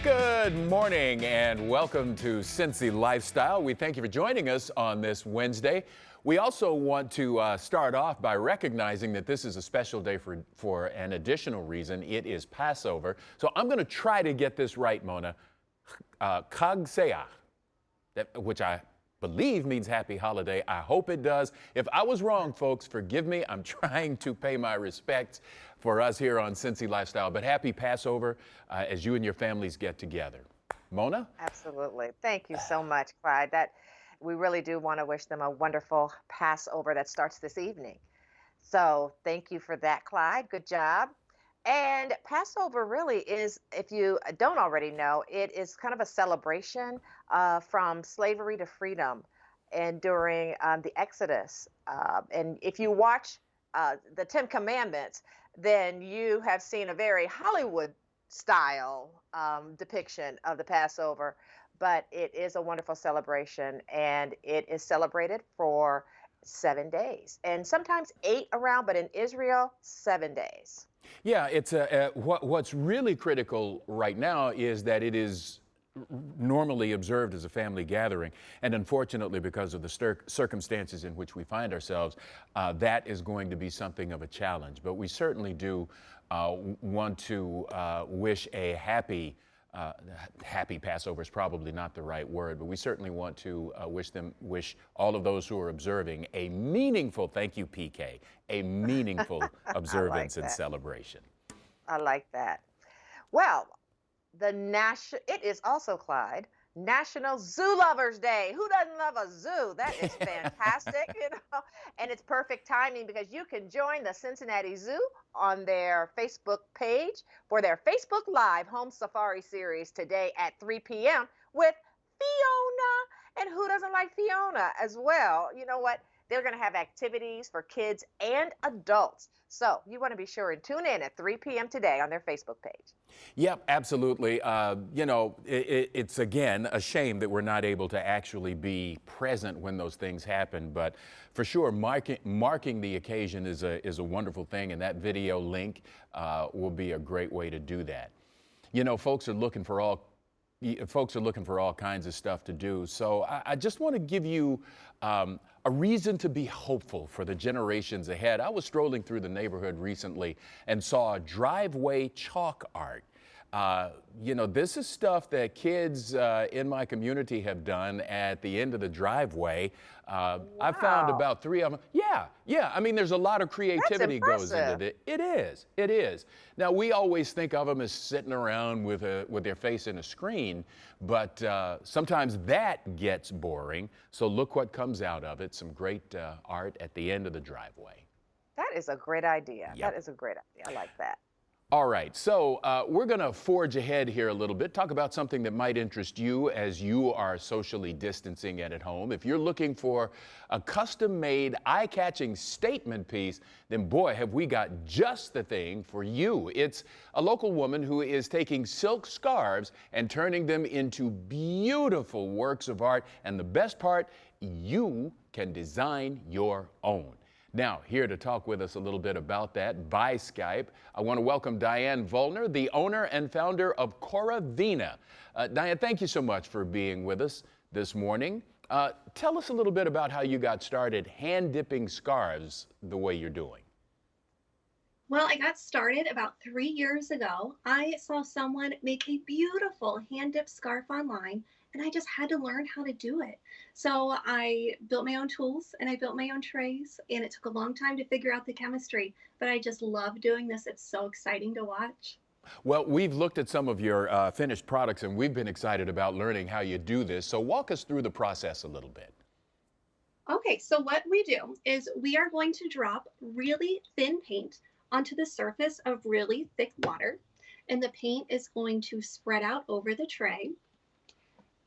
Good morning and welcome to Cincy Lifestyle. We thank you for joining us on this Wednesday. We also want to start off by recognizing that this is a special day for an additional reason. It is Passover. So I'm going to try to get this right, Mona. Chag Sameach, which I believe means happy holiday. I hope it does. If I was wrong, folks, forgive me. I'm trying to pay my respects for us here on Cincy Lifestyle. But happy Passover as you and your families get together. Mona? Absolutely. Thank you so much, Clyde. We really do want to wish them a wonderful Passover that starts this evening. So thank you for that, Clyde. Good job. And Passover really is, if you don't already know, it is kind of a celebration from slavery to freedom and during the Exodus. And if you watch the Ten Commandments, then you have seen a very Hollywood style depiction of the Passover. But it is a wonderful celebration, and it is celebrated for 7 days and sometimes 8 around, but in Israel, 7 days. Yeah, it's what's really critical right now is that it is normally observed as a family gathering. And unfortunately, because of the circumstances in which we find ourselves, that is going to be something of a challenge. But we certainly do want to wish a happy Passover is probably not the right word, but we certainly want to wish all of those who are observing a meaningful, thank you, PK, a meaningful observance and celebration. I like that. Well, it is also, Clyde, National Zoo Lovers Day. Who doesn't love a zoo? That is fantastic, and it's perfect timing because you can join the Cincinnati Zoo on their Facebook page for their Facebook Live Home Safari Series today at 3 p.m. with Fiona. And who doesn't like Fiona as well? You know what? They're going to have activities for kids and adults. So you want to be sure and tune in at 3 p.m. today on their Facebook page. Yep, absolutely. It's again a shame that we're not able to actually be present when those things happen. But for sure, marking the occasion is a wonderful thing, and that video link will be a great way to do that. You know, folks are looking for all kinds of stuff to do. So I just want to give you a reason to be hopeful for the generations ahead. I was strolling through the neighborhood recently and saw a driveway chalk art. This is stuff that kids in my community have done at the end of the driveway. Wow. I found about 3 of them. Yeah. I mean, there's a lot of creativity goes into it. It is. Now, we always think of them as sitting around with their face in a screen, but sometimes that gets boring. So look what comes out of it. Some great art at the end of the driveway. That is a great idea. Yep. That is a great idea. I like that. All right, so we're going to forge ahead here a little bit, talk about something that might interest you as you are socially distancing and at home. If you're looking for a custom-made, eye-catching statement piece, then boy, have we got just the thing for you. It's a local woman who is taking silk scarves and turning them into beautiful works of art, and the best part, you can design your own. Now, here to talk with us a little bit about that by Skype, I want to welcome Diane Vollner, the owner and founder of Cora-Vina. Diane, thank you so much for being with us this morning. Tell us a little bit about how you got started hand-dipping scarves the way you're doing. Well, I got started about 3 years ago. I saw someone make a beautiful hand-dipped scarf online, and I just had to learn how to do it. So I built my own tools and I built my own trays, and it took a long time to figure out the chemistry, but I just love doing this. It's so exciting to watch. Well, we've looked at some of your finished products, and we've been excited about learning how you do this. So walk us through the process a little bit. Okay, so what we do is we are going to drop really thin paint onto the surface of really thick water, and the paint is going to spread out over the tray.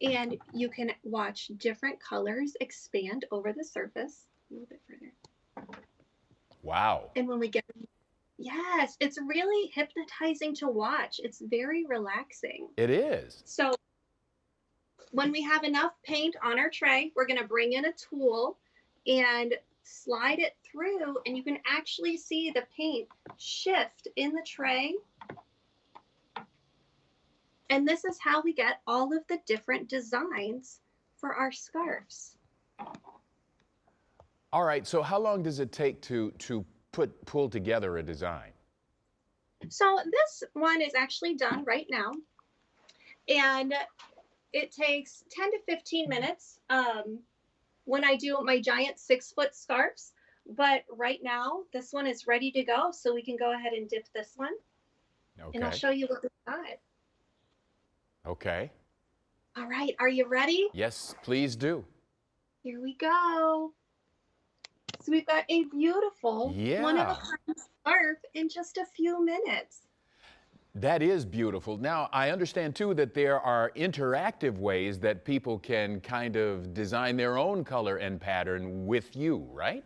And you can watch different colors expand over the surface a little bit further. Wow. And when we get, yes, it's really hypnotizing to watch. It's very relaxing. It is. So when we have enough paint on our tray, we're going to bring in a tool and slide it through, and you can actually see the paint shift in the tray. And this is how we get all of the different designs for our scarves. All right, so how long does it take to pull together a design? So this one is actually done right now, and it takes 10 to 15 minutes when I do my giant 6-foot scarves. But right now, this one is ready to go, so we can go ahead and dip this one, and I'll Okay. show you what we got. Okay. All right, are you ready? Yes, please do. Here we go. So we've got a beautiful one of a Yeah. kind scarf in just a few minutes. That is beautiful. Now, I understand too that there are interactive ways that people can kind of design their own color and pattern with you, right?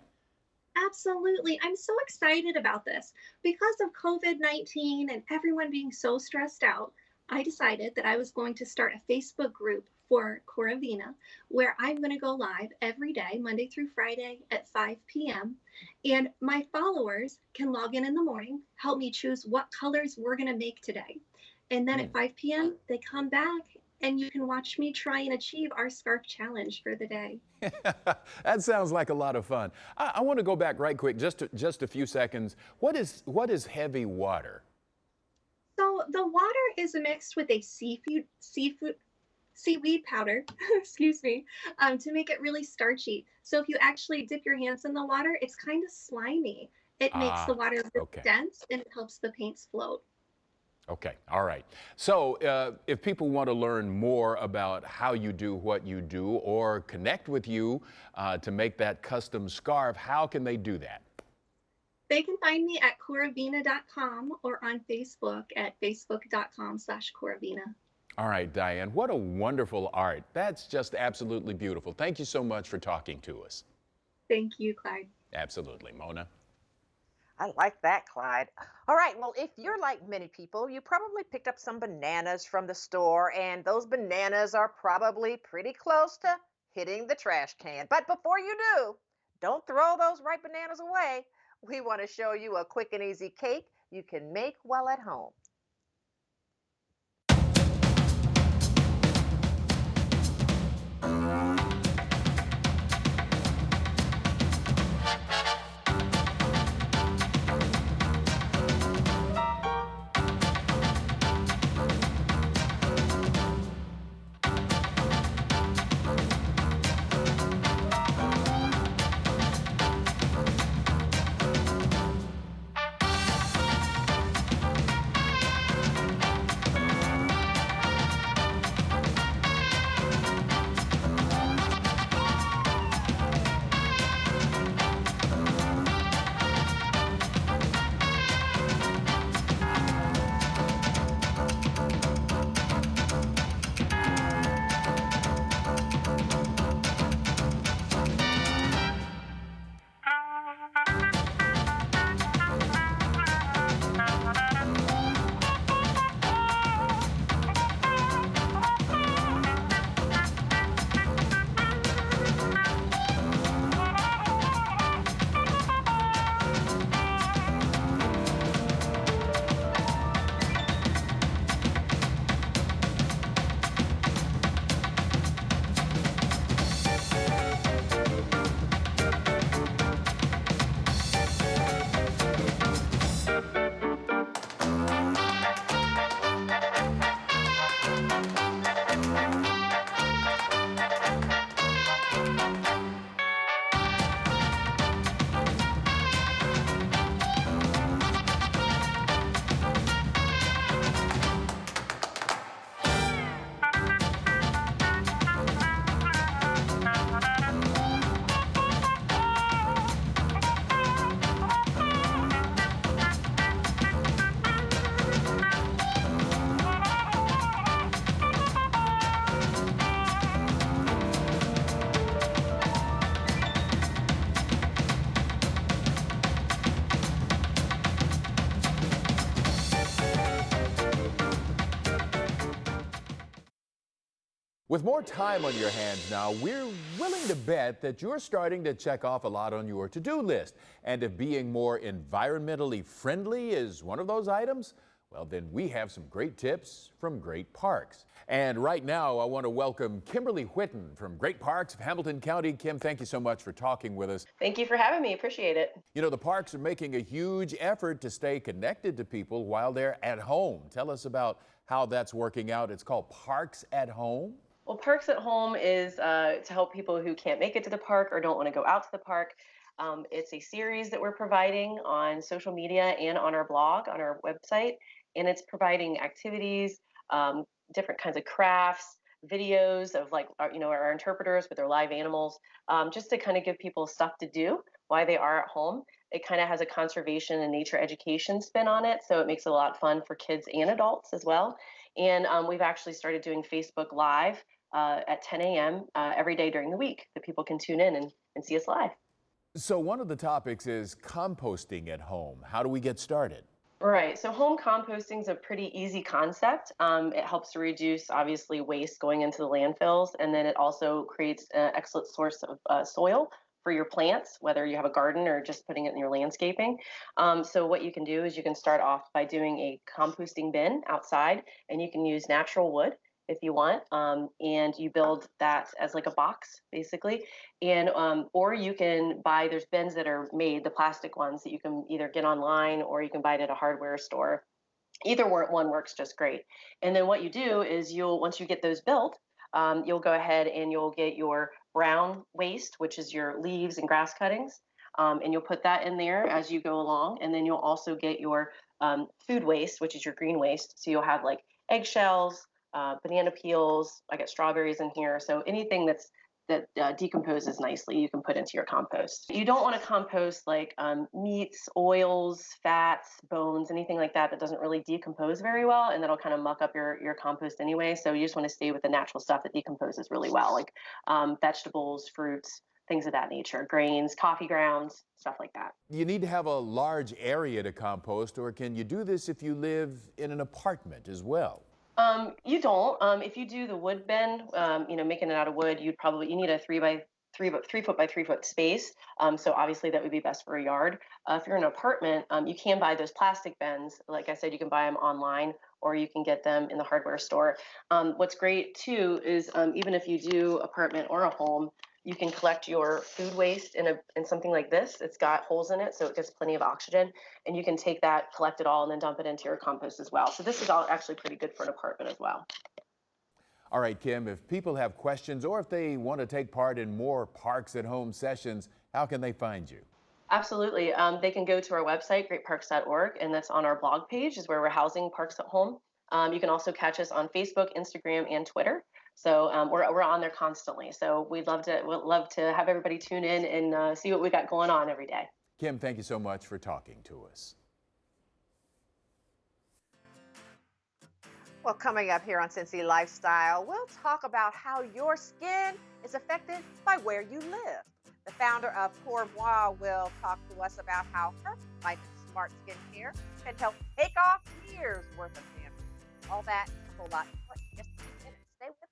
Absolutely. I'm so excited about this. Because of COVID-19 and everyone being so stressed out, I decided that I was going to start a Facebook group for Cora-Vina, where I'm going to go live every day, Monday through Friday at 5 p.m. And my followers can log in the morning, help me choose what colors we're going to make today. And then at 5 p.m., they come back and you can watch me try and achieve our scarf challenge for the day. That sounds like a lot of fun. I want to go back right quick, just a few seconds. What is heavy water? So the water is mixed with a seaweed powder, excuse me, to make it really starchy. So if you actually dip your hands in the water, it's kind of slimy. It makes the Ah, water really okay. dense and it helps the paints float. Okay, all right. So if people want to learn more about how you do what you do or connect with you to make that custom scarf, how can they do that? They can find me at CoraVina.com or on Facebook at facebook.com/CoraVina. All right, Diane, what a wonderful art. That's just absolutely beautiful. Thank you so much for talking to us. Thank you, Clyde. Absolutely. Mona? I like that, Clyde. All right. Well, if you're like many people, you probably picked up some bananas from the store, and those bananas are probably pretty close to hitting the trash can. But before you do, don't throw those ripe bananas away. We want to show you a quick and easy cake you can make while at home. With more time on your hands now, we're willing to bet that you're starting to check off a lot on your to-do list. And if being more environmentally friendly is one of those items, Well, then we have some great tips from Great Parks. And right now, I want to welcome Kimberly Whitten from Great Parks of Hamilton County. Kim, thank you so much for talking with us. Thank you for having me. Appreciate it. You know, the parks are making a huge effort to stay connected to people while they're at home. Tell us about how that's working out. It's called Parks at Home. Well, Parks at Home is to help people who can't make it to the park or don't want to go out to the park. It's a series that we're providing on social media and on our blog, on our website, and it's providing activities, different kinds of crafts, videos of like our interpreters with their live animals, just to kind of give people stuff to do while they are at home. It kind of has a conservation and nature education spin on it, so it makes it a lot of fun for kids and adults as well. And we've actually started doing Facebook Live at 10 a.m. Every day during the week that people can tune in and see us live. So one of the topics is composting at home. How do we get started? Right. So home composting is a pretty easy concept. It helps to reduce, obviously, waste going into the landfills, and then it also creates an excellent source of soil for your plants, whether you have a garden or just putting it in your landscaping. So what you can do is you can start off by doing a composting bin outside, and you can use natural wood if you want, and you build that as like a box, basically. And or you can buy, there's bins that are made, the plastic ones that you can either get online or you can buy it at a hardware store. Either one works just great. And then what you do is once you get those built, you'll go ahead and you'll get your brown waste, which is your leaves and grass cuttings, and you'll put that in there as you go along. And then you'll also get your food waste, which is your green waste. So you'll have like eggshells, banana peels. I got strawberries in here. So anything that decomposes nicely, you can put into your compost. You don't want to compost like meats, oils, fats, bones, anything like that doesn't really decompose very well, and that'll kind of muck up your compost anyway. So you just want to stay with the natural stuff that decomposes really well, like vegetables, fruits, things of that nature, grains, coffee grounds, stuff like that. You need to have a large area to compost, or can you do this if you live in an apartment as well? You don't. If you do the wood bin, making it out of wood, you need a 3 foot by 3 foot space. So obviously that would be best for a yard. If you're in an apartment, you can buy those plastic bins. Like I said, you can buy them online or you can get them in the hardware store. What's great too is even if you do apartment or a home, you can collect your food waste in something like this. It's got holes in it, so it gets plenty of oxygen. And you can take that, collect it all, and then dump it into your compost as well. So this is all actually pretty good for an apartment as well. All right, Kim, if people have questions or if they want to take part in more Parks at Home sessions, how can they find you? Absolutely. They can go to our website, greatparks.org, and that's on our blog page is where we're housing Parks at Home. You can also catch us on Facebook, Instagram, and Twitter. So we're on there constantly. So we'd love to have everybody tune in and see what we got going on every day. Kim, thank you so much for talking to us. Well, coming up here on Cincy Lifestyle, we'll talk about how your skin is affected by where you live. The founder of CoraVina will talk to us about how her Climate Smart skincare can help take off years worth of damage. All that and a whole lot more in just a few minutes. Stay with us.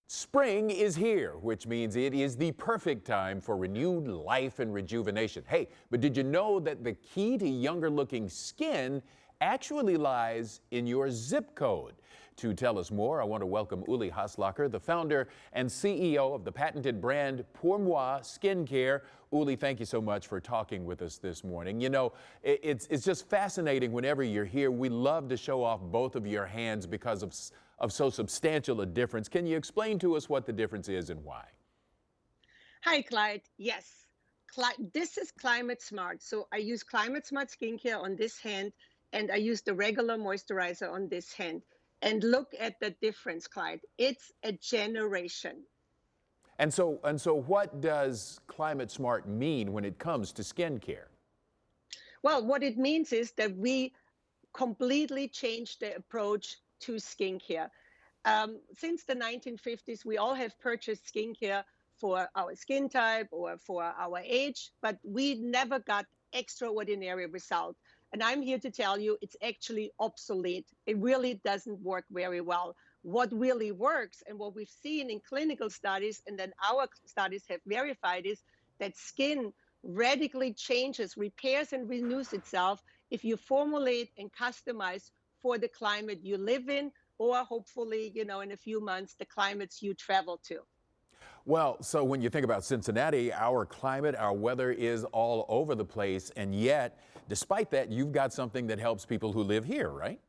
Spring is here, which means it is the perfect time for renewed life and rejuvenation. Hey, but did you know that the key to younger looking skin actually lies in your zip code? To tell us more, I want to welcome Uli Haslacher, the founder and CEO of the patented brand Pour Moi Skincare. Uli, thank you so much for talking with us this morning. You know, it's just fascinating whenever you're here. We love to show off both of your hands because of so substantial a difference. Can you explain to us what the difference is and why? Hi, Clyde. Yes, this is Climate Smart. So I use Climate Smart skincare on this hand, and I use the regular moisturizer on this hand. And look at the difference, Clyde. It's a generation. And so what does Climate Smart mean when it comes to skincare? Well, what it means is that we completely changed the approach to skincare. Since the 1950s, we all have purchased skincare for our skin type or for our age, but we never got extraordinary results. And I'm here to tell you it's actually obsolete. It really doesn't work very well. What really works and what we've seen in clinical studies, and then our studies have verified, is that skin radically changes, repairs, and renews itself if you formulate and customize for the climate you live in, or hopefully, in a few months, the climates you travel to. Well, so when you think about Cincinnati, our climate, our weather is all over the place. And yet, despite that, you've got something that helps people who live here, right?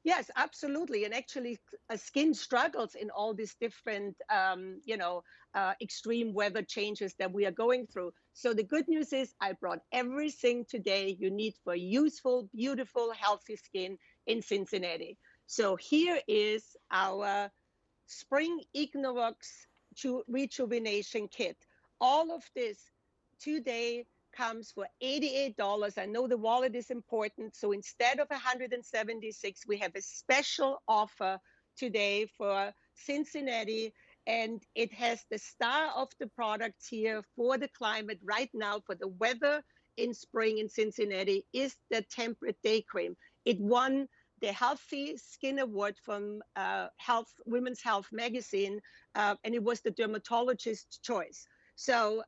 Yes, absolutely. And actually, skin struggles in all these different, extreme weather changes that we are going through. So the good news is I brought everything today you need for useful, beautiful, healthy skin in Cincinnati. So here is our Spring Equinox Rejuvenation Kit. All of this today comes for $88. I know the wallet is important. So instead of $176, we have a special offer today for Cincinnati. And it has the star of the products here for the climate right now, for the weather in spring in Cincinnati, is the Temperate Day Cream. It won the Healthy Skin Award from Women's Health magazine, and it was the dermatologist's choice. So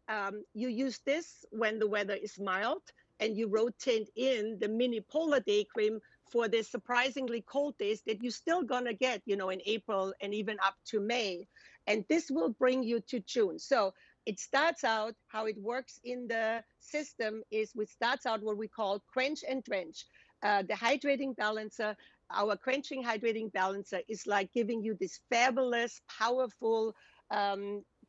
you use this when the weather is mild, and you rotate in the mini polar day cream for the surprisingly cold days that you're still gonna get, in April and even up to May. And this will bring you to June. So it starts out, how it works in the system is we starts out what we call quench and drench. The hydrating balancer, our quenching hydrating balancer is like giving you this fabulous, powerful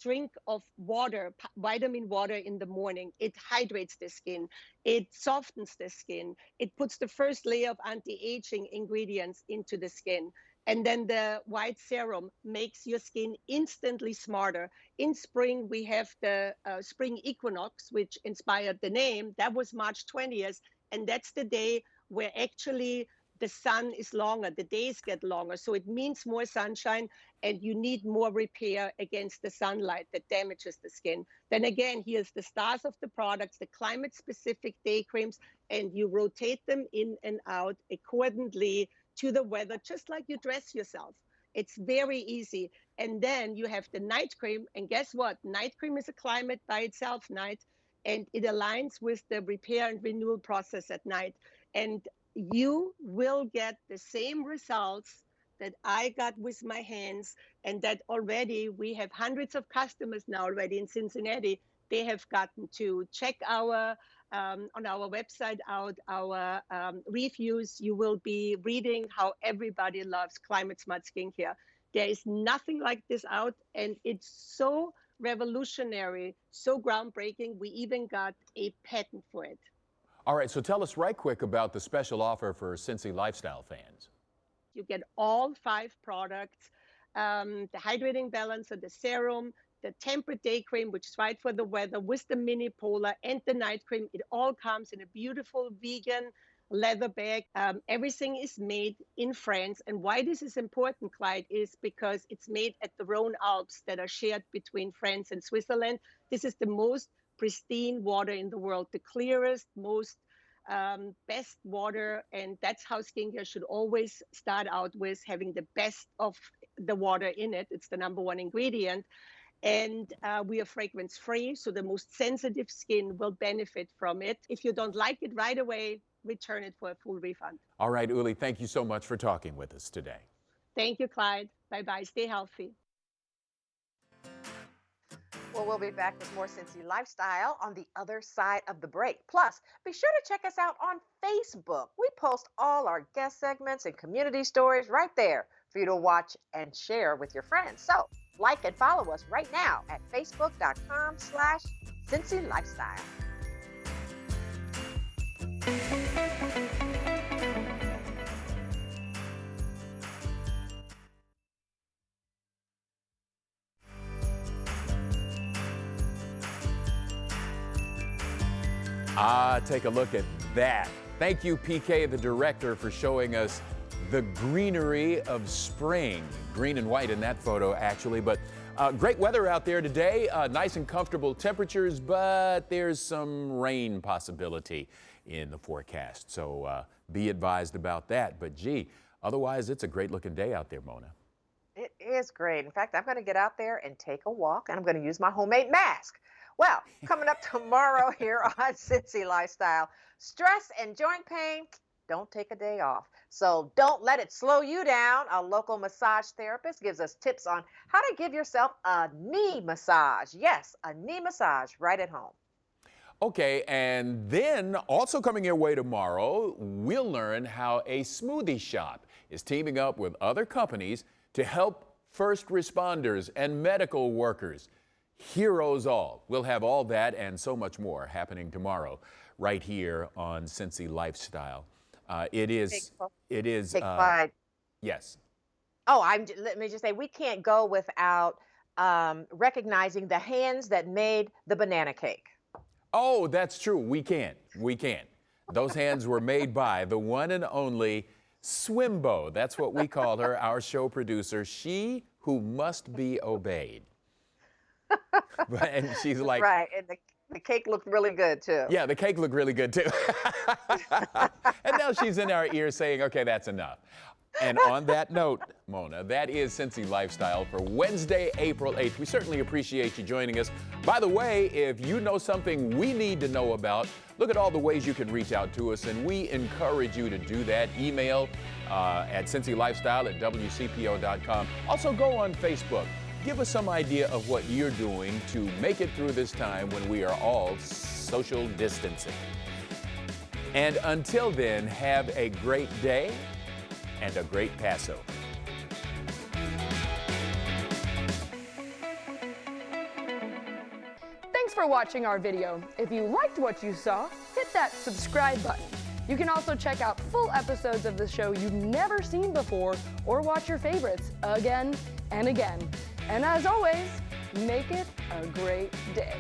drink of water, vitamin water in the morning. It hydrates the skin. It softens the skin. It puts the first layer of anti-aging ingredients into the skin. And then the white serum makes your skin instantly smarter. In spring, we have the spring equinox, which inspired the name. That was March 20th. And that's the day where actually the sun is longer, the days get longer. So it means more sunshine, and you need more repair against the sunlight that damages the skin. Then again, here's the stars of the products, the climate-specific day creams, and you rotate them in and out accordingly to the weather, just like you dress yourself. It's very easy. And then you have the night cream, and guess what? Night cream is a climate by itself, night, and it aligns with the repair and renewal process at night. And you will get the same results that I got with my hands, and that already we have hundreds of customers now already in Cincinnati. They have gotten to check our on our website out our reviews. You will be reading how everybody loves climate smart skincare. There is nothing like this out, and it's so revolutionary, so groundbreaking. We even got a patent for it. All right, so tell us right quick about the special offer for Cincy Lifestyle fans. You get all 5 products, the hydrating balancer, the serum, the temperate day cream, which is right for the weather, with the mini polar and the night cream. It all comes in a beautiful vegan leather bag. Everything is made in France. And why this is important, Clyde, is because it's made at the Rhone Alps that are shared between France and Switzerland. This is the most pristine water in the world, the clearest, most best water. And that's how skincare should always start out, with having the best of the water in it. It's the #1 ingredient. And we are fragrance free, so the most sensitive skin will benefit from it. If you don't like it right away, return it for a full refund. All right, Uli, thank you so much for talking with us today. Thank you, Clyde. Bye-bye. Stay healthy. Well, we'll be back with more Cincy Lifestyle on the other side of the break. Plus, be sure to check us out on Facebook. We post all our guest segments and community stories right there for you to watch and share with your friends. So, like and follow us right now at facebook.com/Cincy Lifestyle. Take a look at that. Thank you, PK, the director, for showing us the greenery of spring. Green and white in that photo, actually. But great weather out there today. Nice and comfortable temperatures, but there's some rain possibility in the forecast. So be advised about that. But gee, otherwise, it's a great looking day out there, Mona. It is great. In fact, I'm going to get out there and take a walk, and I'm going to use my homemade mask. Well, coming up tomorrow here on Cincy Lifestyle, stress and joint pain, don't take a day off. So don't let it slow you down. A local massage therapist gives us tips on how to give yourself a knee massage. Yes, a knee massage right at home. Okay, and then also coming your way tomorrow, we'll learn how a smoothie shop is teaming up with other companies to help first responders and medical workers. Heroes all. We'll have all that and so much more happening tomorrow right here on Cincy Lifestyle. It is, Hey, Clyde. yes. Oh, let me just say, we can't go without recognizing the hands that made the banana cake. Oh, that's true. We can't. We can't. Those hands were made by the one and only Swimbo. That's what we call her, our show producer. She who must be obeyed. And she's like, Right, and the cake looked really good too. yeah, the cake looked really good too. And now she's in our ear saying, okay, that's enough. And on that note, Mona, that is Cincy Lifestyle for Wednesday, April 8th. We certainly appreciate you joining us. By the way, if you know something we need to know about, look at all the ways you can reach out to us, and we encourage you to do that. Email at cincylifestyle@wcpo.com. Also go on Facebook. Give us some idea of what you're doing to make it through this time when we are all social distancing. And until then, have a great day and a great Passover. Thanks for watching our video. If you liked what you saw, hit that subscribe button. You can also check out full episodes of the show you've never seen before or watch your favorites again and again. And as always, make it a great day.